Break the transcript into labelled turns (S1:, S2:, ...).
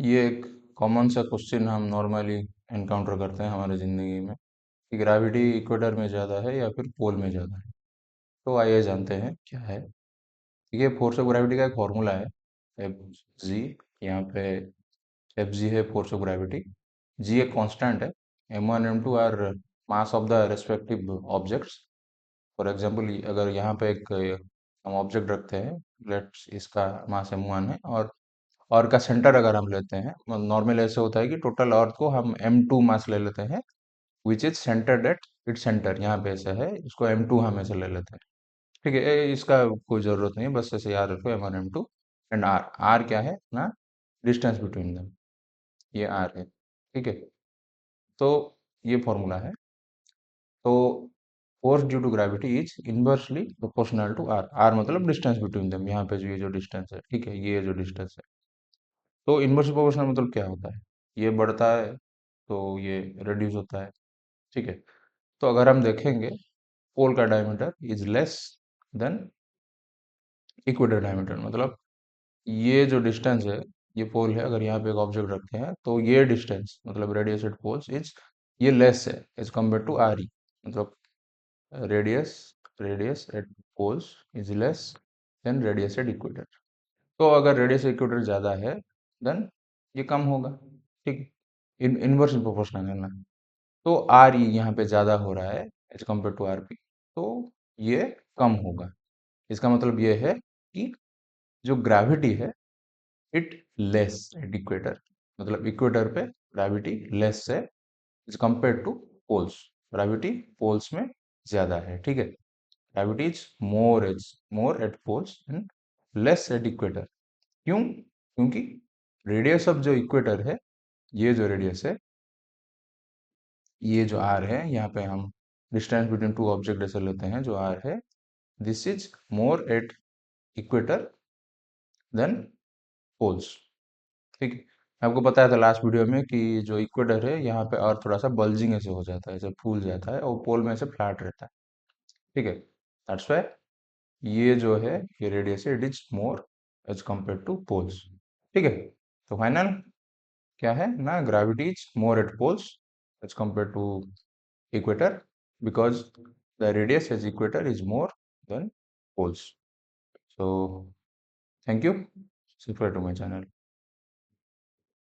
S1: ये एक कॉमन सा क्वेश्चन हम नॉर्मली एनकाउंटर करते हैं हमारे ज़िंदगी में कि ग्रेविटी इक्वेटर में ज़्यादा है या फिर पोल में ज़्यादा है। तो आइए जानते हैं क्या है। ये फोर्स ऑफ ग्रेविटी का एक फॉर्मूला है, एफ जी। यहाँ पे एफ जी है फोर्स ऑफ ग्रेविटी, जी एक कांस्टेंट है, M one M two R mass of the respective objects. For example अगर यहाँ पे एक हम ऑब्जेक्ट रखते हैं, लेट्स इसका मास एम वन है, और का सेंटर अगर हम लेते हैं, नॉर्मल ऐसे होता है कि टोटल अर्थ को हम M2 मास ले लेते हैं, which is centred at it centre. यहाँ पे ऐसा है, इसको M2 हम ऐसे ले लेते हैं। ठीक है, इसका कोई जरूरत नहीं है, बस ऐसे याद रखो M1 M2 and are. Are क्या है ना? डिस्टेंस बिटवीन दम, ये आर है। ठीक है, तो ये फॉर्मूला है। तो force due to gravity is inversely proportional to R. R मतलब डिस्टेंस बिटवीन दम, यहाँ पे जो ये जो डिस्टेंस है, ठीक है, ये जो डिस्टेंस है। तो इनवर्सली प्रोपोर्शनल मतलब क्या होता है? ये बढ़ता है तो ये रिड्यूस होता है। ठीक है, तो अगर हम देखेंगे, पोल का diameter is less then equator diameter. मतलब ये जो डिस्टेंस है, ये पोल है, अगर यहाँ पे एक ऑब्जेक्ट रखते हैं तो ये डिस्टेंस मतलब रेडियस एट पोल्स इज, ये लेस है as compare to R E. मतलब radius radius at poles is less than radius at equator. तो अगर रेडियस इक्वेटर ज़्यादा है देन ये कम होगा। ठीक, इन इनवर्स प्रोपोर्शनल है ना। तो आर ई यहाँ पे ज़्यादा हो रहा है as compare to R P, तो ये कम होगा। इसका मतलब ये है कि जो ग्रेविटी है, इट लेस एट इक्वेटर। मतलब इक्वेटर पे ग्रेविटी लेस है as compare to poles. Gravity poles में ज़्यादा है। ठीक है, gravity is more at poles and less at equator. क्यों? क्योंकि रेडियस ऑफ जो इक्वेटर है, ये जो रेडियस है, ये जो आर है, यहाँ पे हम डिस्टेंस बिटवीन टू ऑब्जेक्ट ऐसे लेते हैं, जो आर है, this is more at equator than poles. ठीक है, आपको बताया था लास्ट वीडियो में कि जो इक्वेटर है, यहाँ पे और थोड़ा सा बल्जिंग ऐसे हो जाता है, ऐसे फूल जाता है, और पोल में ऐसे फ्लैट रहता है। ठीक है, दैट्स वाई ये जो है, ये रेडियस है, it is more as compare to poles. ठीक है, तो फाइनल क्या है ना, gravity is more at poles as compare to equator because the radius as equator is more than poles. So thank you. Subscribe to my channel.